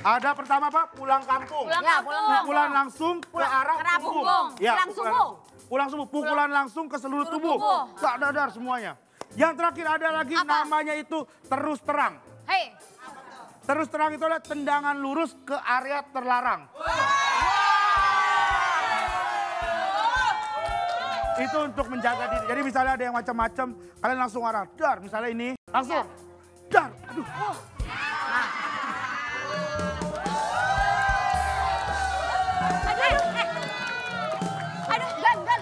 Ada pertama Pak, pulang kampung. Pukulan langsung ke arah punggung. Ya, pulang sumbu. Pukulan langsung ke seluruh tubuh. Tak dadar semuanya. Yang terakhir ada lagi namanya itu terus terang. Hei. Terus terang itu adalah tendangan lurus ke area terlarang. Itu untuk menjaga diri. Jadi misalnya ada yang macam-macam, kalian langsung arah dar. Misalnya ini, langsung dar. Aduh. Aduh, Gan.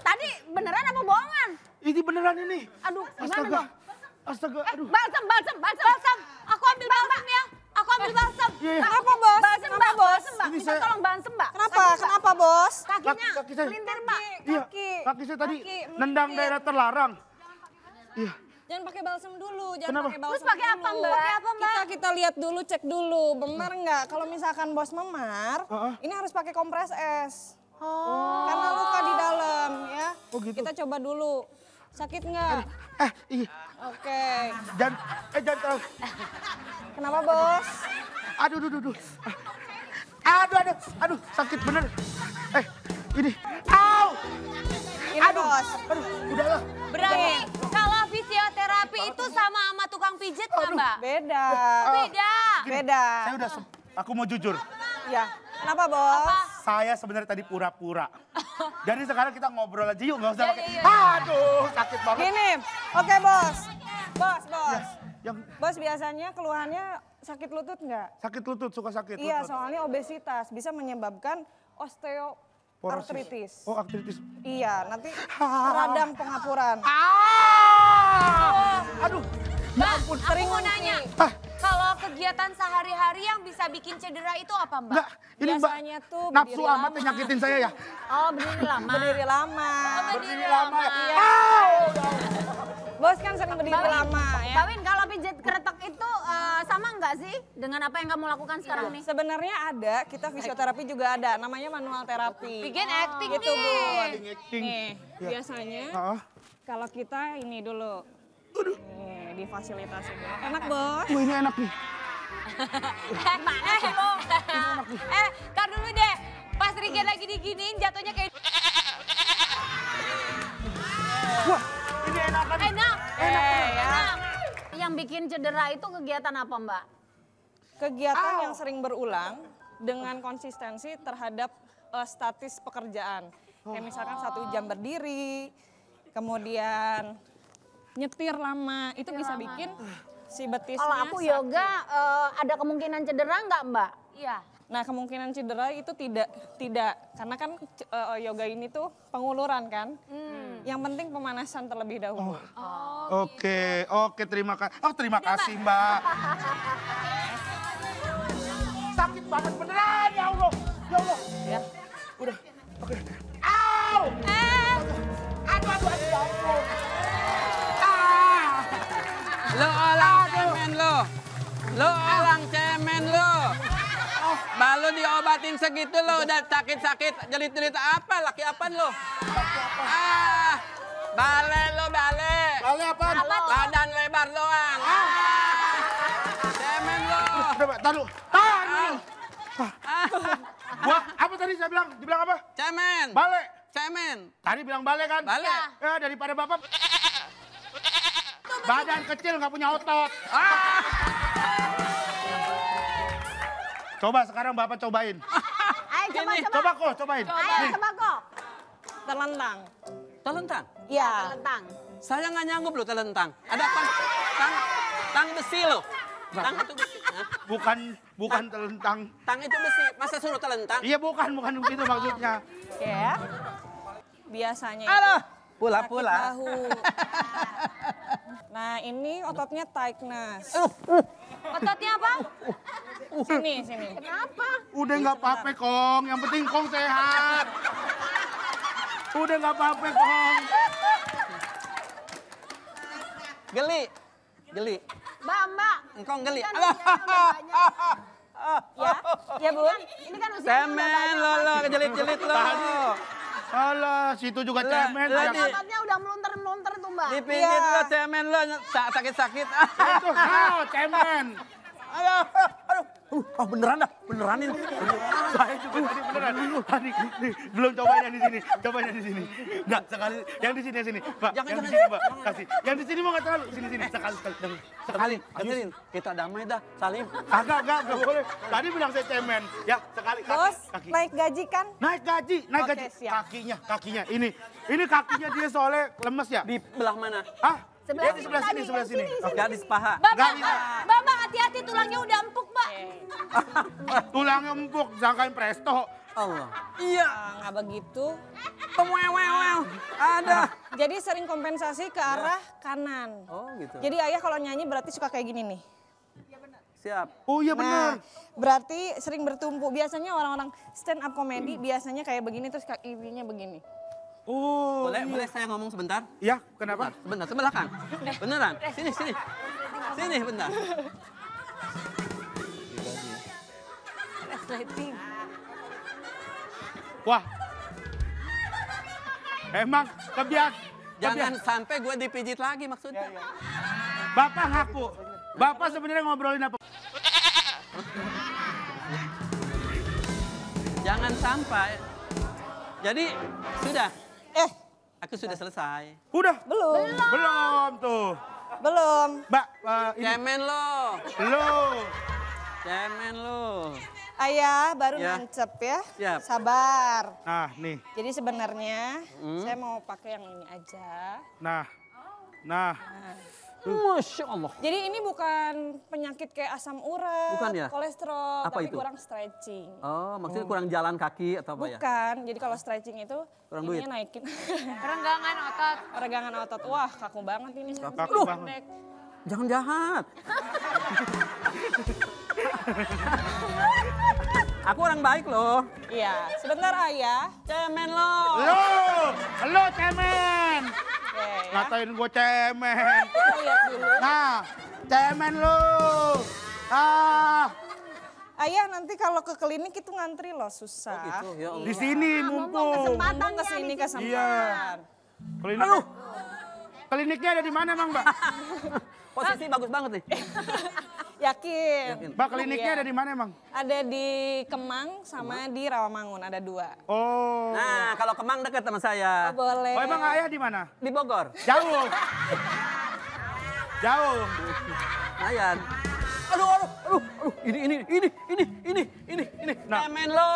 Tadi beneran apa bohongan? Ini beneran ini. Aduh, gimana Astaga. dong? Astaga, aduh. Balsam. Aku ambil balsam ya. Aku ambil balsam. Iya. Kenapa, Bos? Balsam, Kenapa, Mbak. Bos? Balsam, Mbak. Ini Minta saya- tolong balsam, Mbak. Kenapa, Bos? Kakinya Kaki saya. melintir, Mbak. Iya, Kaki. kaki saya tadi Kaki, nendang melintir. daerah terlarang. Iya. Jangan pakai balsam dulu, jangan Kenapa? pakai balsam. Terus pakai apa, dulu. Mbak? Pakai apa, Mbak? Kita lihat dulu, cek dulu, memar nggak? Kalau misalkan Bos memar, ini harus pakai kompres es. Karena luka di dalam ya. Oh, gitu. Kita coba dulu. Sakit nggak? Iya. Oke. Jangan terlalu. Kenapa, Bos? Aduh. Aduh, sakit bener. Ini. Au! Ini, Bos. Aduh, udahlah. Berarti kalau fisioterapi itu sama tukang pijet nggak, Mbak? Beda. Beda. Beda. Aku mau jujur. Ya. Kenapa, Bos? Saya sebenarnya tadi pura-pura. Jadi sekarang kita ngobrol aja yuk, nggak usah pakai. Iya. Aduh, sakit banget. Gini. Oke, Bos. Bos. Yang Bos biasanya keluhannya sakit lutut nggak? sakit lutut, suka sakit Iya, lutut. soalnya obesitas bisa menyebabkan osteoartritis. Oh, artritis. Iya, nanti radang pengapuran. Aduh. Mbak, aku mau nanya. Ah. Kalau kegiatan sehari-hari yang bisa bikin cedera itu apa, Mbak? Enggak, ini Mbak. Biasanya tuh Nafsu berdiri amat lama. yang nyakitin saya ya. Oh, berdiri lama. Berdiri lama. Berdiri lama ya. Iya. Au! Bos kan sering berdiri lama ya. Mbak Win, kalau pijat keretek itu sama nggak sih dengan apa yang kamu lakukan sekarang nih? Sebenarnya ada, kita fisioterapi juga ada, namanya manual terapi. Bikin acting Gitu, Bu. nih. Acting. Nih, biasanya Heeh. kalau kita ini dulu. Nih, difasilitasi dulu. Enak, Bos. Wah, ini enak nih. Kan dulu deh. Pas Rigen lagi diginiin jatuhnya kayak Wah, ini enak kan? enak. ya. Yang bikin cedera itu kegiatan apa, Mbak? Kegiatan yang sering berulang dengan konsistensi terhadap statis pekerjaan. Kayak misalkan 1 jam berdiri, kemudian nyetir lama, itu bisa bikin si betisnya. Kalau aku yoga ada kemungkinan cedera nggak, Mbak? Iya. Nah, kemungkinan cedera itu tidak karena kan yoga ini tuh penguluran kan. Yang penting pemanasan terlebih dahulu. Oke, terima kasih. Oh, terima kasih, Mbak. Sakit banget beneran, ya Allah. Ya Allah. Ya. Udah, oke. Au! Aduh, ya ampun. Lo orang cemen lo. Lo orang cemen lo. Baru diobatin segitu lo udah sakit-sakit. Jelit-jelit apa? Laki apaan lo? Bale lo, bale. Bale apaan? Badan lebar doang. Cemen lo. Udah, taruh. Taruh. Wah, apa tadi saya bilang? Dibilang apa? Cemen. Bale. Cemen. Tadi bilang bale kan? Bale. Ya, daripada Bapak badan kecil nggak punya otot. Coba sekarang Bapak cobain. Ayo Coba kok, cobain. Ayo Nih. coba kok. Terlentang. Telentang. Ya. Tentang. Saya nggak nyanggup lo telentang. Ada apa? Tang besi lo. Tang itu besi. Hah? Bukan telentang. Tang itu besi. Masa suruh telentang? Iya bukan begitu maksudnya. Ya. Biasanya Halo. sakit Pula-pula. bahu. Nah, ini ototnya tightness. Ototnya apa? Sini. Kenapa? Udah nggak apa-apa Kong, yang penting Kong sehat. Udah nggak apa-apa Kong. Geli. Mbak. Engkong geli. Kan usianya udah banyak. Ya, Bu. Ini kan usianya udah Cemen banyak. lo, kejelit-jelit lo. Alah, situ juga Lah, cemen. lah, Yang- Ototnya udah melunter tuh, Mbak. Dipijit Iya. lo, cemen lo, sakit-sakit. Itu, cemen. Aduh. beneran dah, beneran ini. Saya juga tadi beneran. Tadi, nih, belum cobain yang di sini. Cobain yang di sini. Enggak, sekali. Yang di sini. Pak, yang di sini, Pak. Kasih. Yang di sini mau nggak terlalu. Sini. Sekali. Angelin, kita damai dah, Salim. Enggak boleh. Tadi bilang saya cemen. Ya, sekali. Bos, Kaki. naik gaji kan? Naik gaji. Oke, siap. Kakinya. Ini kakinya dia soalnya lemes ya. Di belah mana? Hah? Sebelah Dia di sebelah sini. Gadis paha. Bapak hati-hati tulangnya udah empuk, Pak. Tulangnya empuk, sangkain presto. Allah. Iya. Nggak begitu. Ada. Jadi sering kompensasi ke arah kanan. Oh gitu. Jadi ayah kalau nyanyi berarti suka kayak gini nih. Siap. Oh iya Nah, benar. berarti sering bertumpu. Biasanya orang-orang stand up comedy biasanya kayak begini terus kakinya begini. Oh. Boleh saya ngomong sebentar? Ya, kenapa? Sebentar, sebelah kan? Beneran? Sini. Sini, bentar. Resleting. Wah. Emang Jangan sampai gue dipijit lagi maksudnya. Bapak ngaku. Bapak sebenarnya ngobrolin apa? Jangan sampai. Jadi, sudah. Aku sudah selesai. Udah? Belum. Belum tuh. Belum. Mbak, ini. Cemen lo. Belum. Cemen lo. Ayah baru Ya. nancep ya. Siap. Sabar. Nah, nih. Jadi sebenarnya saya mau pakai yang ini aja. Nah. Masya Allah. Jadi ini bukan penyakit kayak asam urat, Bukan ya? kolesterol, Apa tapi itu? kurang stretching. Oh, maksudnya kurang jalan kaki atau apa ya? Bukan, jadi kalau stretching itu Kurang ininya duit? naikin. Perenggangan otot. Peregangan otot. Wah, kaku banget ini. Kaku banget. Jangan jahat. Aku orang baik loh. Iya, sebentar ayah. Cemen lo. Lo cemen. Oke, ya. Ngatain gue cemen. Kita lihat dulu. Nah, cemen lo. Ayah nanti kalau ke klinik itu ngantri loh, susah. Gitu, ya Allah. Di sini mumpung. Mumpung kesini kesempatan. Iya. Kliniknya ada di mana, Bang, Mbak? Posisi bagus banget nih. Yakin. Mbak, kliniknya Iya. ada di mana, Bang? Ada di Kemang sama di Rawamangun, ada 2. Oh. Nah, kalau Kemang dekat sama saya. Boleh. Oh, emang ayah di mana? Di Bogor. Jauh. Jauh. Lumayan. Aduh. Ini. Nah. Cemen lo.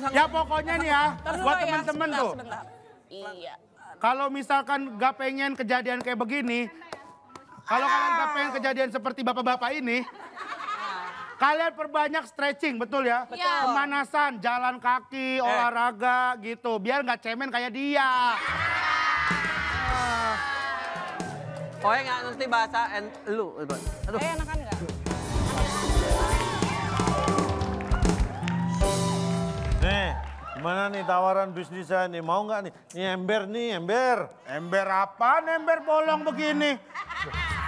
Ya pokoknya nih ya, Ntar dulu buat ya, teman-teman tuh. sebentar. Iya. Kalau misalkan gak pengen kejadian kayak begini, kalau kalian gak pengen kejadian seperti bapak-bapak ini, kalian perbanyak stretching, betul ya? Betul. Pemanasan, jalan kaki, olahraga gitu, biar gak cemen kayak dia. Oh, nggak ngerti bahasa lu. Aduh. Enakan nggak? Nih, gimana nih tawaran bisnis saya nih? Mau nggak nih? Ini ember. Ember apa? Ember bolong begini.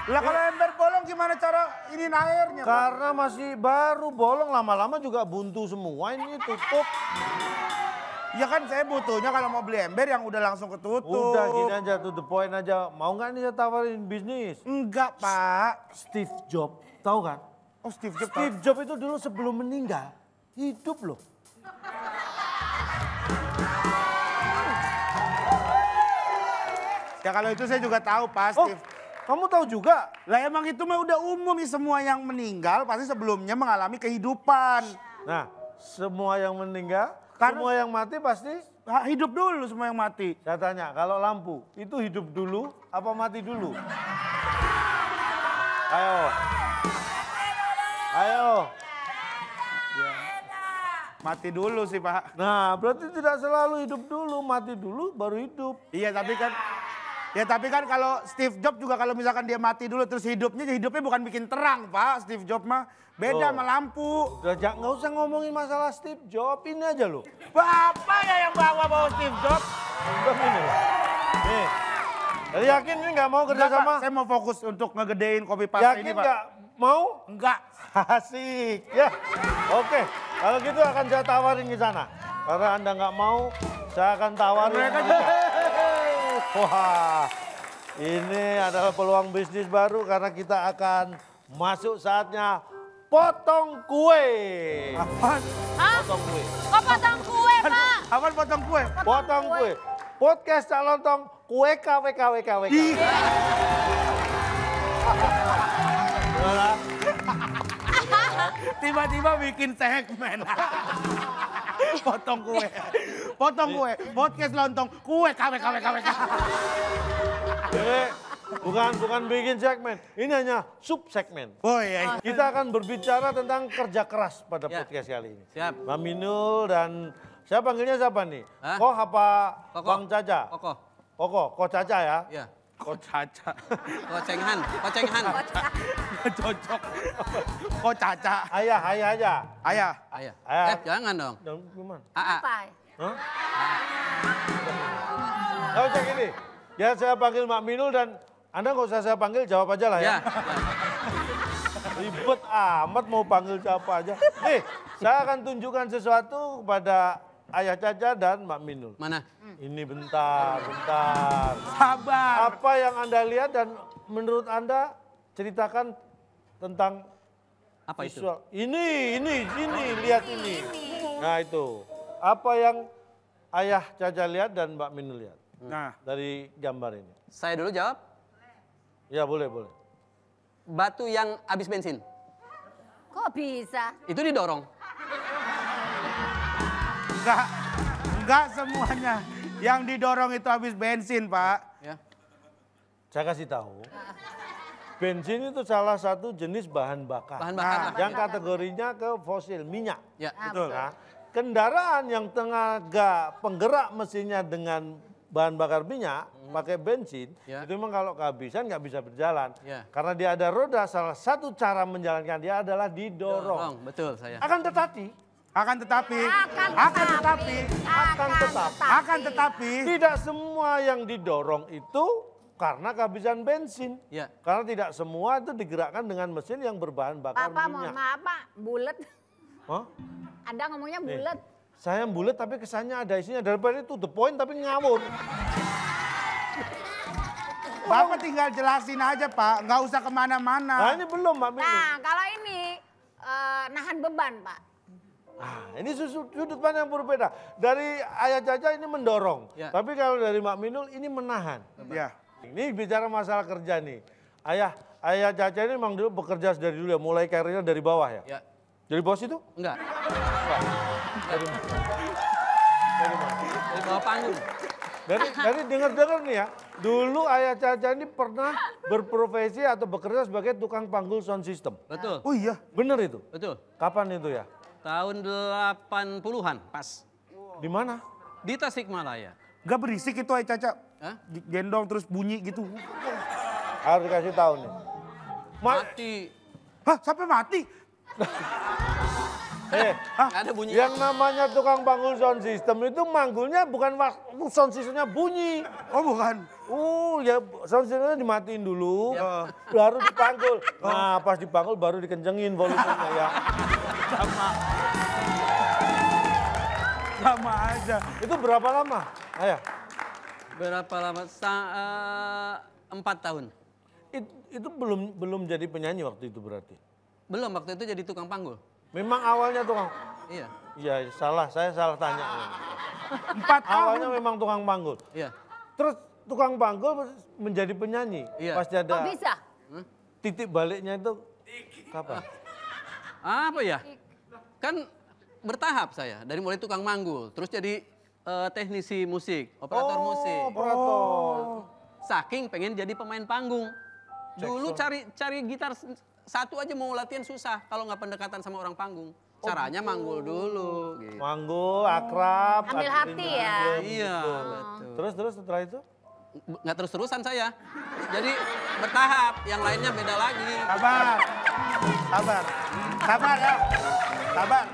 Lah kalau ember bolong gimana cara ini airnya? Pak? Karena masih baru bolong, lama-lama juga buntu semua ini tutup. Ya kan saya butuhnya kalau mau beli ember yang udah langsung ketutup. Udah gini aja, to the point aja. Mau nggak nih saya tawarin bisnis? Enggak, Pak. Steve Jobs, tahu kan? Oh, Steve Jobs. Steve Jobs itu dulu sebelum meninggal, hidup loh. Ya kalau itu saya juga tahu, Pak, Oh, Steve. kamu tahu juga? Lah emang itu mah udah umum ya, semua yang meninggal pasti sebelumnya mengalami kehidupan. Nah, semua yang meninggal, Karena- semua yang mati pasti. Hidup dulu semua yang mati. Saya tanya, kalau lampu itu hidup dulu apa mati dulu? Ayo. Mati dulu sih, Pak. Nah, berarti tidak selalu hidup dulu, mati dulu baru hidup. Iya, tapi kan kalau Steve Jobs juga kalau misalkan dia mati dulu terus hidupnya bukan bikin terang, Pak. Steve Jobs mah beda sama lampu. Udah nggak usah ngomongin masalah Steve Jobs, ini aja loh. Bapak ya yang bawa Steve Jobs. Jobs ini loh. Nih, jadi yakin ini nggak mau kerja Enggak, Pak, sama? saya mau fokus untuk ngegedein kopi pasta Yakin ini, Pak. nggak mau? Enggak. Asik ya. Oke, kalau gitu akan saya tawarin ke sana. Karena Anda nggak mau, saya akan tawarin. Mereka juga. Wah, Ini adalah peluang bisnis baru karena kita akan masuk saatnya potong kue. Apaan? Hah? Potong kue. Kok potong kue, Pak? Apaan potong kue? Potong kue. Podcast Cak Lontong kue KWK. Tiba-tiba bikin segmen. Potong kue. Potong kue. Podcast lontong kue KWK. Jadi bukan bikin segmen, ini hanya sub segmen. Oh iya. Kita akan berbicara tentang kerja keras pada podcast kali ini. Siap. Mbak Minul dan saya panggilnya siapa nih? Hah? Koh apa Koko. Bang Caca? Koko Caca ya? Iya. Kok Caca. Kocenghan. Cocok. Kok Caca. Ayah aja. Ayah. Ayah. Jangan dong. Dan gimana? Apa? Hah? Kau cek ini. Ya saya panggil Mbak Minul dan Anda nggak usah saya panggil, jawab aja lah ya. Ya. Ribet amat mau panggil siapa aja. Nih, saya akan tunjukkan sesuatu kepada Ayah Caca dan Mbak Minul. Mana? Ini bentar. Sabar. Apa yang Anda lihat dan menurut Anda ceritakan tentang Apa itu? visual. Ini, lihat ini. Nah itu. Apa yang Ayah Caca lihat dan Mbak Minul lihat Nah, dari gambar ini? Saya dulu jawab. Ya boleh. Batu yang habis bensin. Kok bisa? Itu didorong. enggak semuanya. Yang didorong itu habis bensin, Pak. Ya. Saya kasih tahu. Bensin itu salah satu jenis bahan bakar. Bahan bakar lah. Yang kategorinya ke fosil, minyak. Ya. Betul. Nah, kendaraan yang tenaga penggerak mesinnya dengan bahan bakar minyak, pakai bensin, Ya. itu memang kalau kehabisan nggak bisa berjalan. Ya. Karena dia ada roda, salah satu cara menjalankan dia adalah didorong. Betul saya. Akan tetapi tidak semua yang didorong itu karena kehabisan bensin. Ya. Karena tidak semua itu digerakkan dengan mesin yang berbahan bakar Pak, mohon minyak. maaf, Pak. Bulet. Hah? Anda ngomongnya bulet. Saya bulat tapi kesannya ada isinya, daripada itu the point tapi ngawur. Bapak tinggal jelasin aja, Pak. Nggak usah Nah kemana-mana. ini belum Mbak Minul. Nah, kalau ini nahan beban, Pak. Ini sudut pandang yang berbeda. Dari Ayah Caca ini mendorong. Ya. Tapi kalau dari Mbak Minul ini menahan. Ya. Ini bicara masalah kerja nih. Ayah Caca ini memang dulu bekerja dari dulu ya, mulai karirnya dari bawah ya. Ya. Dari bos itu? Enggak. Dari mana? Dari bawah panggung. Dari dengar-dengar nih ya, dulu Ayah Caca ini pernah berprofesi atau bekerja sebagai tukang panggul sound system. Betul. Oh iya. Bener itu? Betul. Kapan itu ya? Tahun 80-an pas. Di mana? Di Tasikmalaya. Nggak berisik itu, Ayah Caca. Hah? Gendong terus bunyi gitu. Harus dikasih tahu nih. Mati. Hah, sampai mati? Nggak ada bunyi. Yang namanya tukang panggul sound system itu manggulnya bukan waktu sound systemnya bunyi. Oh bukan. Ya sound systemnya dimatiin dulu, baru dipanggul. Nah pas dipanggul baru dikencengin volumenya ya. Sama aja. Itu berapa lama? Ayah? Berapa lama? 4 tahun. Itu belum jadi penyanyi waktu itu berarti? Belum, waktu itu jadi tukang panggul. Memang awalnya tukang? Iya. Iya saya salah tanya. 4 tahun. Awalnya memang tukang panggul. Iya. Terus tukang panggul menjadi penyanyi. Iya. Pasti ada Kok bisa? titik baliknya itu kapan? Apa ya? Kan bertahap saya. Dari mulai tukang manggul, terus jadi teknisi musik, operator musik. Operator. Saking pengen jadi pemain panggung. Dulu cari gitar satu aja mau latihan susah kalau nggak pendekatan sama orang panggung. Caranya manggul dulu. Gitu. Manggul, akrab. Ambil hati ya. Iya, betul. Terus setelah itu? Nggak terus-terusan saya. Jadi bertahap, yang lainnya beda lagi. Sabar ya. Sabar.